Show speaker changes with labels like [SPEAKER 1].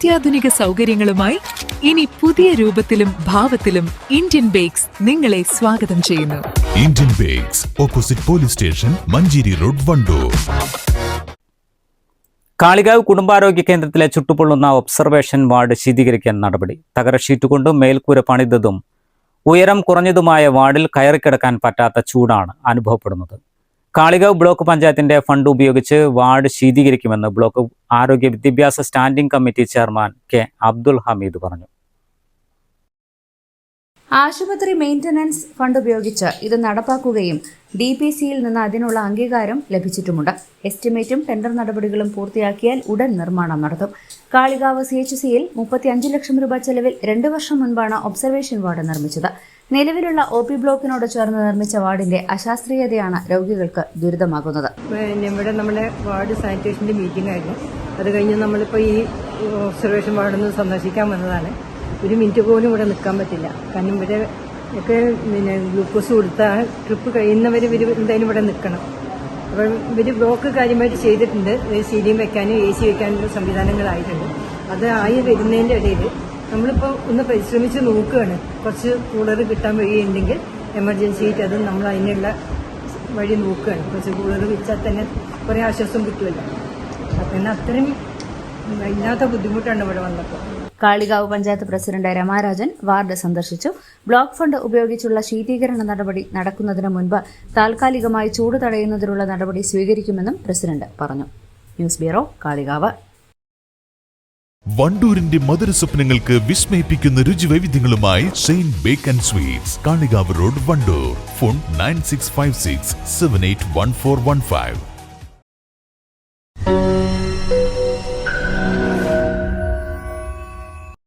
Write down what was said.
[SPEAKER 1] അത്യാധുനിക സൗകര്യങ്ങളുമായി ഇനി പുതിയ രൂപത്തിലും ഭാവത്തിലും ഇന്ത്യൻ ബേക്സ് നിങ്ങളെ സ്വാഗതം ചെയ്യുന്നു.
[SPEAKER 2] Indian bakes, opposite police station, Manjeri road, Wandoor.
[SPEAKER 3] Kalikavu കുടുംബാരോഗ്യ കേന്ദ്രത്തിലെ ചുട്ടുപൊള്ളുന്ന ഒബ്സർവേഷൻ വാർഡ് ശീതീകരിക്കാൻ നടപടി. തകര ഷീറ്റ് കൊണ്ടും മേൽക്കൂര പണിതതും ഉയരം കുറഞ്ഞതുമായ വാർഡിൽ കയറിക്കിടക്കാൻ പറ്റാത്ത ചൂടാണ് അനുഭവപ്പെടുന്നത്. കാളികാവ് ബ്ലോക്ക് പഞ്ചായത്തിന്റെ ഫണ്ട് ഉപയോഗിച്ച് വാർഡ് ശീതീകരിക്കുമെന്ന് ബ്ലോക്ക് ആരോഗ്യ വിദ്യാഭ്യാസ standing committee chairman K Abdul Hameed പറഞ്ഞു.
[SPEAKER 4] ആശുപത്രി മെയിന്റനൻസ് ഫണ്ട് ഉപയോഗിച്ച് ഇത് നടപ്പാക്കുകയും DPCയിൽ നിന്ന് അതിനുള്ള അംഗീകാരം ലഭിച്ചിട്ടുമുണ്ട്. എസ്റ്റിമേറ്റും ടെൻഡർ നടപടികളും പൂർത്തിയാക്കിയാൽ ഉടൻ നിർമ്മാണം നടത്തും. കാളികാവ് CHCയിൽ 35 ലക്ഷം രൂപ ചെലവിൽ 2 വർഷം മുൻപാണ് ഒബ്സർവേഷൻ വാർഡ് നിർമ്മിച്ചത്. നിലവിലുള്ള OP ബ്ലോക്കിനോട് ചേർന്ന് നിർമ്മിച്ച വാർഡിന്റെ അശാസ്ത്രീയതയാണ് രോഗികൾക്ക് ദുരിതമാകുന്നത്.
[SPEAKER 5] ഇവിടെ നമ്മുടെ വാർഡ് സാനിറ്റേഷന്റെ മീറ്റിംഗ് ആയിരുന്നു. അത് കഴിഞ്ഞ് നമ്മളിപ്പോൾ ഈ ഒബ്സർവേഷൻ വാർഡൊന്ന് സന്ദർശിക്കാൻ വന്നതാണ്. ഒരു മിനിറ്റ് പോലും ഇവിടെ നിൽക്കാൻ പറ്റില്ല. കാരണം ഇവിടെ ഒക്കെ ഗ്ലൂക്കോസ് കൊടുത്താൽ ട്രിപ്പ് കഴിയുന്നവർ ഇവർ എന്തായാലും ഇവിടെ നിൽക്കണം. അപ്പോൾ ഇവർ ബ്ലോക്ക് കാര്യമായിട്ട് ചെയ്തിട്ടുണ്ട്. CDM വെക്കാനും AC വെക്കാനുള്ള സംവിധാനങ്ങളായിട്ടുണ്ട്. അത് ആയി വരുന്നതിൻ്റെ ഇടയിൽ നമ്മളിപ്പോൾ ഒന്ന് പരിശ്രമിച്ച് നോക്കുകയാണ്. കുറച്ച് കൂളർ കിട്ടാൻ വഴിയുണ്ടെങ്കിൽ എമർജൻസി ആയിട്ട് അത് നമ്മൾ അതിനുള്ള വഴി നോക്കുകയാണ്. കുറച്ച് കൂളർ വെച്ചാൽ തന്നെ കുറേ ആശ്വാസം കിട്ടുമല്ലോ. അപ്പം അത്രയും ഇല്ലാത്ത ബുദ്ധിമുട്ടാണ് ഇവിടെ വന്നപ്പോൾ.
[SPEAKER 4] കാളികാവ് പഞ്ചായത്ത് പ്രസിഡന്റ് രമാരാജൻ വാർഡ് സന്ദർശിച്ചു. ബ്ലോക്ക് ഫണ്ട് ഉപയോഗിച്ചുള്ള ശീതീകരണ നടപടി നടക്കുന്നതിന് മുൻപ് താൽക്കാലികമായി ചൂട് തടയുന്നതിനുള്ള നടപടി സ്വീകരിക്കുമെന്നും പ്രസിഡന്റ് പറഞ്ഞു. News bureau, Kalikavu.
[SPEAKER 2] വണ്ടൂരിന്റെ മധുര സ്വപ്നങ്ങൾക്ക് വിസ്മയിപ്പിക്കുന്ന രുചിവൈവിധ്യങ്ങളുമായി saint bake and sweets, Kalikavu road, Wandoor. Phone 9656781415.